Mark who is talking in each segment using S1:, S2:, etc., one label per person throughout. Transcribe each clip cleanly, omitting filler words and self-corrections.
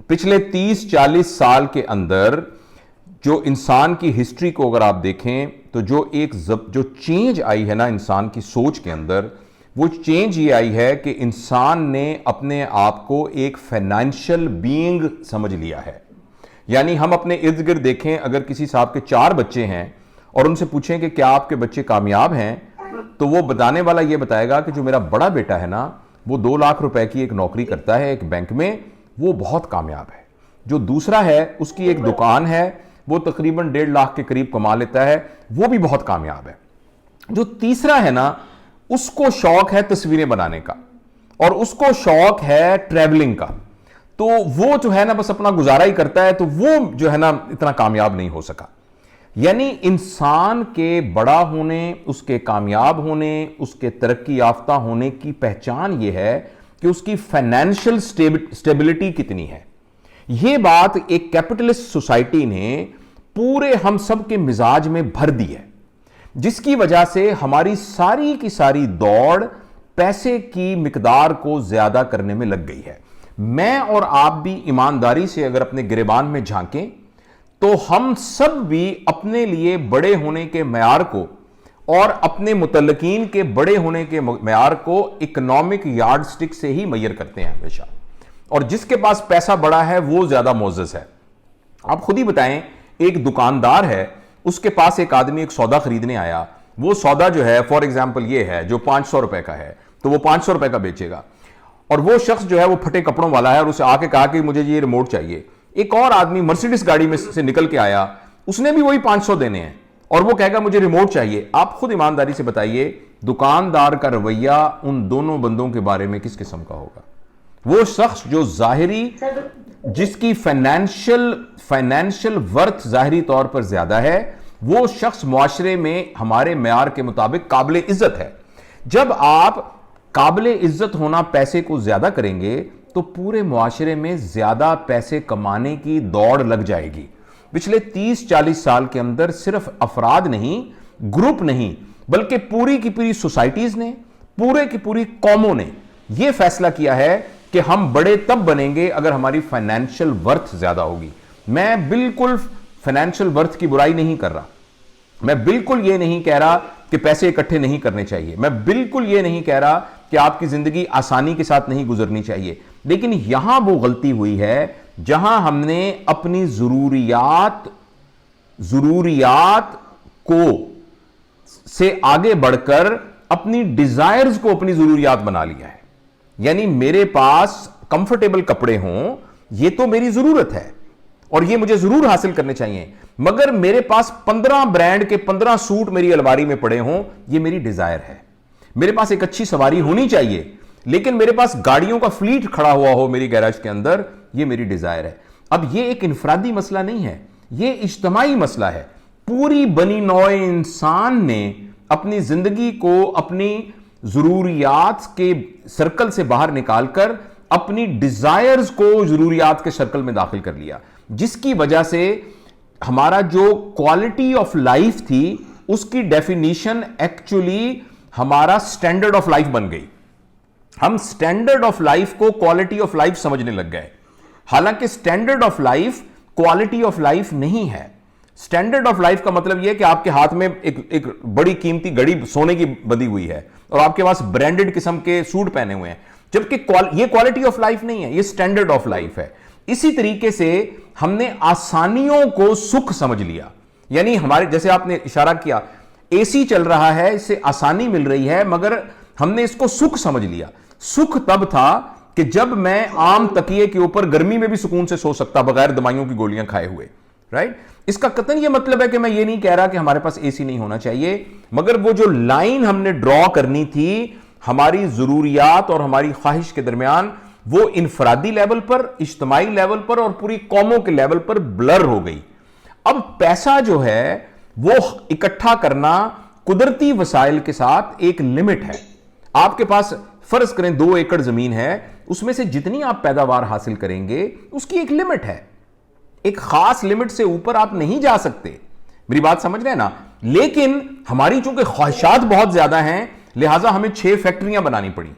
S1: पिछले 30-40 साल के अंदर जो इंसान की हिस्ट्री को अगर आप देखें तो जो चेंज आई है ना इंसान की सोच के अंदर, वो चेंज ये आई है कि इंसान ने अपने आप को एक फाइनेंशियल बीइंग समझ लिया है। यानी हम अपने इर्द गिर्द देखें, अगर किसी साहब के 4 बच्चे हैं और उनसे पूछें कि क्या आपके बच्चे कामयाब हैं, तो वो बताने वाला ये बताएगा कि जो मेरा बड़ा बेटा है ना, वो 2 लाख रुपए की एक नौकरी करता है एक बैंक में, वो बहुत कामयाब है। जो दूसरा है उसकी एक दुकान है, वो तकरीबन 1.5 लाख के करीब कमा लेता है, वो भी बहुत कामयाब है। जो तीसरा है ना, उसको शौक है तस्वीरें बनाने का और उसको शौक है ट्रैवलिंग का, तो वो जो है ना बस अपना गुजारा ही करता है, तो वो जो है ना इतना कामयाब नहीं हो सका। यानी इंसान के बड़ा होने, उसके कामयाब होने, उसके तरक्की याफ्ता होने की पहचान ये है कि उसकी फाइनेंशियल स्टेबिलिटी कितनी है। यह बात एक कैपिटलिस्ट सोसाइटी ने पूरे हम सब के मिजाज में भर दी है, जिसकी वजह से हमारी सारी की सारी दौड़ पैसे की मिकदार को ज्यादा करने में लग गई है। मैं और आप भी ईमानदारी से अगर अपने गिरेबान में झांकें तो हम सब भी अपने लिए बड़े होने के मयार को और अपने मुतल्लिकीन के बड़े होने के मयार को इकोनॉमिक यार्डस्टिक से ही मैयर करते हैं हमेशा, और जिसके पास पैसा बड़ा है वो ज्यादा मोअज़्ज़ज़ है। आप खुद ही बताएं, एक दुकानदार है, उसके पास एक आदमी एक सौदा खरीदने आया, वो सौदा जो है फॉर एग्जाम्पल ये है जो 500 रुपए का है, तो वो 500 रुपए का बेचेगा, और वो शख्स जो है वो फटे कपड़ों वाला है और उसे आके कहा कि मुझे ये रिमोट चाहिए। एक और आदमी मर्सिडीज गाड़ी में से निकल के आया, उसने भी वही 500 देने हैं और वो कहेगा मुझे रिमोट चाहिए। आप खुद ईमानदारी से बताइए, दुकानदार का रवैया उन दोनों बंदों के बारे में किस किस्म का होगा? वो शख्स जो जाहिरी, जिसकी फाइनेंशियल वर्थ जाहिरी तौर पर ज्यादा है, वो शख्स मुआशरे में हमारे मेयार के मुताबिक काबिल इज्जत है। जब आप काबिल इज्जत होना पैसे को ज्यादा करेंगे तो पूरे मुआशरे में ज्यादा पैसे कमाने की दौड़ लग जाएगी। पिछले 30-40 साल के अंदर सिर्फ अफराद नहीं, ग्रुप नहीं, बल्कि पूरी की पूरी सोसाइटीज ने, पूरे की पूरी कौमों ने यह फैसला किया है कि हम बड़े तब बनेंगे अगर हमारी फाइनेंशियल वर्थ ज्यादा होगी। मैं बिल्कुल फाइनेंशियल वर्थ की बुराई नहीं कर रहा, मैं बिल्कुल यह नहीं कह रहा कि पैसे इकट्ठे नहीं करने चाहिए, मैं बिल्कुल यह नहीं कह रहा कि आपकी जिंदगी आसानी के साथ नहीं गुजरनी चाहिए, लेकिन यहां वो गलती हुई है जहां हमने अपनी जरूरियात को से आगे बढ़कर अपनी डिजायर्स को अपनी जरूरियात बना लिया है। यानी मेरे पास कंफर्टेबल कपड़े हों, ये तो मेरी जरूरत है और ये मुझे जरूर हासिल करने चाहिए, मगर मेरे पास 15 ब्रांड के 15 सूट मेरी अलमारी में पड़े हों, ये मेरी डिजायर है। मेरे पास एक अच्छी सवारी होनी चाहिए, लेकिन मेरे पास गाड़ियों का फ्लीट खड़ा हुआ हो मेरी गैराज के अंदर, ये मेरी डिजायर है। अब ये एक इंफरादी मसला नहीं है, ये इज्तमाई मसला है। पूरी बनी नौ इंसान ने अपनी जिंदगी को अपनी जरूरियात के सर्कल से बाहर निकालकर अपनी डिजायर्स को जरूरियात के सर्कल में दाखिल कर लिया, जिसकी वजह से हमारा जो क्वालिटी ऑफ लाइफ थी उसकी डेफिनेशन एक्चुअली हमारा स्टैंडर्ड ऑफ लाइफ बन गई। हम स्टैंडर्ड ऑफ लाइफ को क्वालिटी ऑफ लाइफ समझने लग गए, हालांकि standard of life quality of life नहीं है। स्टैंडर्ड ऑफ लाइफ का मतलब यह कि आपके हाथ में एक बड़ी कीमती घड़ी सोने की बंधी हुई है और आपके पास ब्रांडेड किस्म के सूट पहने हुए हैं, जबकि ये क्वालिटी ऑफ लाइफ नहीं है, ये स्टैंडर्ड ऑफ लाइफ है। इसी तरीके से हमने आसानियों को सुख समझ लिया। यानी हमारे, जैसे आपने इशारा किया, एसी चल रहा है, इससे आसानी मिल रही है, मगर हमने इसको सुख समझ लिया। सुख तब था कि जब मैं आम तकिए के ऊपर गर्मी में भी सुकून से सो सकता बगैर दवाइयों की गोलियां खाए हुए, राइट। इसका कतई यह मतलब है कि मैं ये नहीं कह रहा कि हमारे पास एसी नहीं होना चाहिए, मगर वो जो लाइन हमने ड्रॉ करनी थी हमारी जरूरियात और हमारी ख्वाहिश के दरमियान, वो इंफरादी लेवल पर, इज्तिमाई लेवल पर और पूरी कौमों के लेवल पर ब्लर हो गई। अब पैसा जो है वो इकट्ठा करना कुदरती वसाइल के साथ एक लिमिट है। आपके पास फर्ज करें 2 एकड़ जमीन है, उसमें से जितनी आप पैदावार हासिल करेंगे उसकी एक लिमिट है, एक खास लिमिट से ऊपर आप नहीं जा सकते। मेरी बात समझ रहे हैं ना? लेकिन हमारी चूंकि ख्वाहिशात बहुत ज्यादा हैं, लिहाजा हमें 6 फैक्ट्रियां बनानी पड़ी,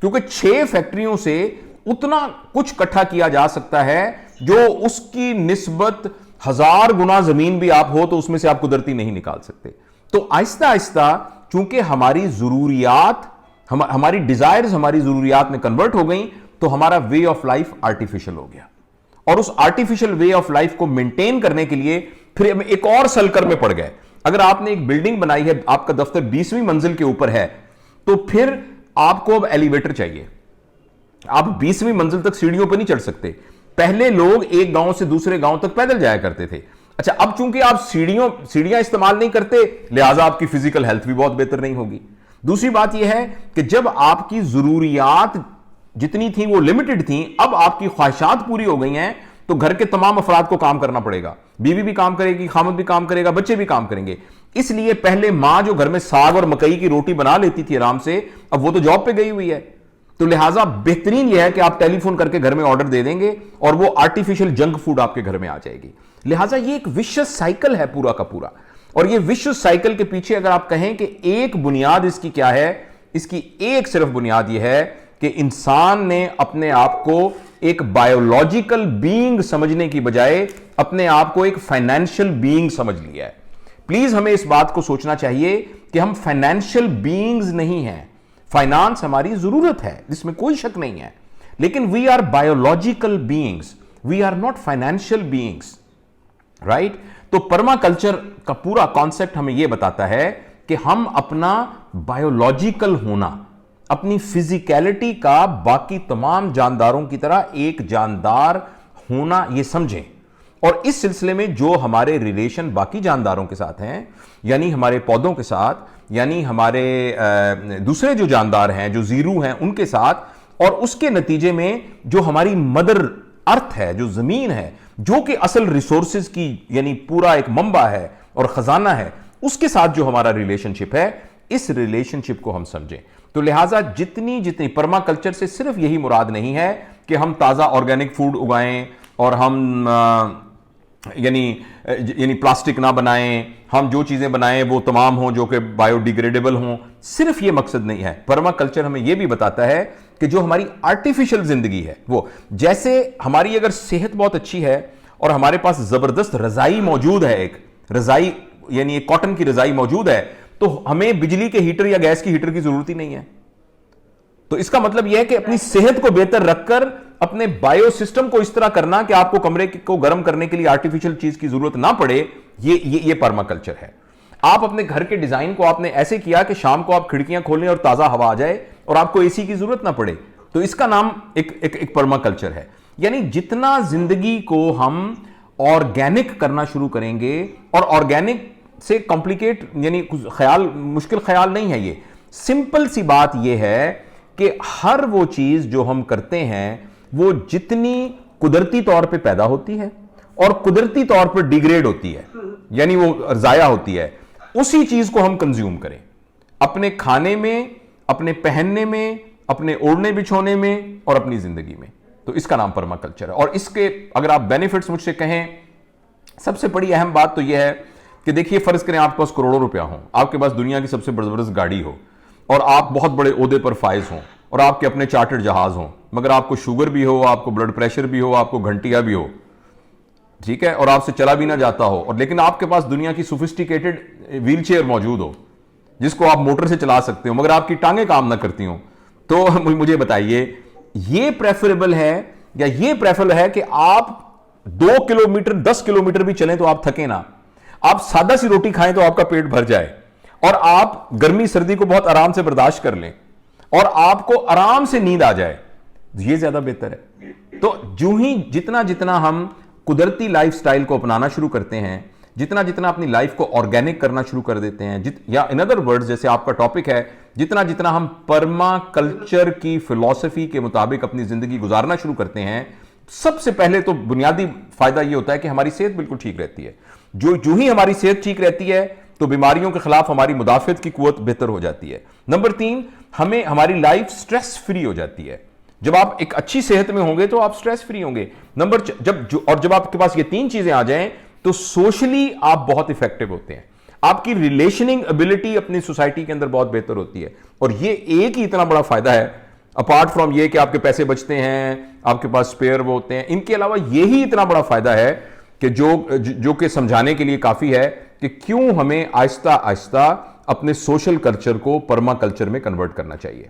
S1: क्योंकि 6 फैक्ट्रियों से उतना कुछ इकट्ठा किया जा सकता है जो उसकी निस्बत 1000 गुना जमीन भी आप हो तो उसमें से आप कुदरती नहीं निकाल सकते। तो आहिस्ता आहिस्ता चूंकि हमारी जरूरियात, हमारी डिजायर्स हमारी जरूरियात में कन्वर्ट हो गई, तो हमारा वे ऑफ लाइफ आर्टिफिशियल हो गया। और उस आर्टिफिशियल वे ऑफ लाइफ को मेंटेन करने के लिए फिर हम एक और सलकर में पड़ गए। अगर आपने एक बिल्डिंग बनाई है, आपका दफ्तर 20वीं मंजिल के ऊपर है, तो फिर आपको अब एलिवेटर चाहिए। आप 20वीं मंजिल तक सीढ़ियों पर नहीं चढ़ सकते। पहले लोग एक गांव से दूसरे गांव तक पैदल जाया करते थे। अच्छा, अब चूंकि आप सीढ़ियां इस्तेमाल नहीं करते, लिहाजा आपकी फिजिकल हेल्थ भी बहुत बेहतर नहीं होगी। दूसरी बात यह है कि जब आपकी जरूरियात जितनी थी वो लिमिटेड थी, अब आपकी ख्वाहिशात पूरी हो गई हैं, तो घर के तमाम अफराद को काम करना पड़ेगा। बीवी भी काम करेगी, खामद भी काम करेगा, बच्चे भी काम करेंगे। इसलिए पहले मां जो घर में साग और मकई की रोटी बना लेती थी आराम से, अब वो तो जॉब पे गई हुई है। तो लिहाजा बेहतरीन यह है कि आप टेलीफोन करके घर में ऑर्डर दे देंगे और वो आर्टिफिशियल जंक फूड आपके घर में आ जाएगी। लिहाजा ये एक विशेष साइकिल है पूरा का पूरा। और ये विशेष साइकिल के पीछे अगर आप कहें कि एक बुनियाद इसकी क्या है, इसकी एक सिर्फ बुनियाद यह है कि इंसान ने अपने आप को एक बायोलॉजिकल बीइंग समझने की बजाय अपने आप को एक फाइनेंशियल बीइंग समझ लिया है। प्लीज हमें इस बात को सोचना चाहिए कि हम फाइनेंशियल बीइंग्स नहीं हैं। फाइनेंस हमारी जरूरत है, इसमें कोई शक नहीं है, लेकिन we are biological beings, we are not financial beings, right. तो पर्माकल्चर का पूरा कॉन्सेप्ट हमें यह बताता है कि हम अपना बायोलॉजिकल होना, अपनी फिजिकलिटी का बाकी तमाम जानदारों की तरह एक जानदार होना यह समझें। और इस सिलसिले में जो हमारे रिलेशन बाकी जानदारों के साथ हैं, यानी हमारे पौधों के साथ, यानी हमारे दूसरे जो जानदार हैं, जो जीरू हैं, उनके साथ, और उसके नतीजे में जो हमारी मदर अर्थ है, जो जमीन है, जो कि असल रिसोर्सेज की यानी पूरा एक मंबा है और खजाना है, उसके साथ जो हमारा रिलेशनशिप है, इस रिलेशनशिप को हम समझें। तो लिहाजा जितनी जितनी पर्माकल्चर से सिर्फ यही मुराद नहीं है कि हम ताजा ऑर्गेनिक फूड उगाएं और हम यानी प्लास्टिक ना बनाएं, हम जो चीजें बनाएं वो तमाम हों जो कि बायोडिग्रेडेबल हों, सिर्फ ये मकसद नहीं है। पर्माकल्चर हमें यह भी बताता है कि जो हमारी आर्टिफिशियल जिंदगी है, वो जैसे हमारी अगर सेहत बहुत अच्छी है और हमारे पास जबरदस्त रजाई मौजूद है, एक रजाई यानी एक कॉटन की रजाई मौजूद है, तो हमें बिजली के हीटर या गैस की हीटर की जरूरत ही नहीं है। तो इसका मतलब यह है कि अपनी सेहत को बेहतर रखकर अपने बायो सिस्टम को इस तरह करना कि आपको कमरे को गर्म करने के लिए आर्टिफिशियल चीज की जरूरत ना पड़े, ये पर्माकल्चर है। आप अपने घर के डिजाइन को आपने ऐसे किया कि शाम को आप खिड़कियां खोलें और ताजा हवा आ जाए और आपको एसी की जरूरत ना पड़े, तो इसका नाम एक पर्माकल्चर है। यानी जितना जिंदगी को हम ऑर्गेनिक करना शुरू करेंगे, और ऑर्गेनिक से कॉम्प्लिकेट यानी ख्याल, मुश्किल ख्याल नहीं है, ये सिंपल सी बात यह है कि हर वो चीज जो हम करते हैं वो जितनी कुदरती तौर पे पैदा होती है और कुदरती तौर पर डिग्रेड होती है, यानी वो जाया होती है, उसी चीज को हम कंज्यूम करें अपने खाने में, अपने पहनने में, अपने ओढ़ने बिछोने में और अपनी जिंदगी में। तो इसका नाम पर्माकल्चर है। और इसके अगर आप बेनिफिट्स मुझसे कहें, सबसे बड़ी अहम बात तो यह है कि देखिए, फर्ज करें आपके पास करोड़ों रुपया हो, आपके पास दुनिया की सबसे जबरदस्त गाड़ी हो और आप बहुत बड़े ओहदे पर फाइज हों और आपके अपने चार्टर्ड जहाज हों, मगर आपको शुगर भी हो, आपको ब्लड प्रेशर भी हो, आपको घंटिया भी हो, ठीक है, और आपसे चला भी ना जाता हो, और लेकिन आपके पास दुनिया की सोफिस्टिकेटेड व्हील चेयर मौजूद हो जिसको आप मोटर से चला सकते हो, मगर आपकी टांगें काम ना करती हो, तो मुझे बताइए ये प्रेफरेबल है या ये प्रेफरेबल है कि आप 2 किलोमीटर 10 किलोमीटर भी चलें तो आप थके ना, आप सादा सी रोटी खाएं तो आपका पेट भर जाए, और आप गर्मी सर्दी को बहुत आराम से बर्दाश्त कर लें और आपको आराम से नींद आ जाए, ये ज्यादा बेहतर है। तो जो ही जितना जितना हम कुदरती लाइफस्टाइल को अपनाना शुरू करते हैं, जितना जितना अपनी लाइफ को ऑर्गेनिक करना शुरू कर देते हैं, या इन अदर वर्ड्स जैसे आपका टॉपिक है, जितना जितना हम पर्माकल्चर की फिलॉसफी के मुताबिक अपनी जिंदगी गुजारना शुरू करते हैं, सबसे पहले तो बुनियादी फायदा यह होता है कि हमारी सेहत बिल्कुल ठीक रहती है। जो ही हमारी सेहत ठीक रहती है तो बीमारियों के खिलाफ हमारी मुदाफियत की कुव्वत बेहतर हो जाती है। नंबर 3, हमारी लाइफ स्ट्रेस फ्री हो जाती है। जब आप एक अच्छी सेहत में होंगे तो आप स्ट्रेस फ्री होंगे। जब आपके पास ये 3 चीजें आ जाएं तो सोशली आप बहुत इफेक्टिव होते हैं, आपकी रिलेशनिंग एबिलिटी अपनी सोसाइटी के अंदर बहुत बेहतर होती है। और ये एक ही इतना बड़ा फायदा है अपार्ट फ्रॉम ये कि आपके पैसे बचते हैं, आपके पास स्पेयर वो होते हैं, इनके अलावा यही इतना बड़ा फायदा है कि जो कि समझाने के लिए काफी है कि क्यों हमें आहिस्ता आहिस्ता अपने सोशल कल्चर को परमा कल्चर में कन्वर्ट करना चाहिए।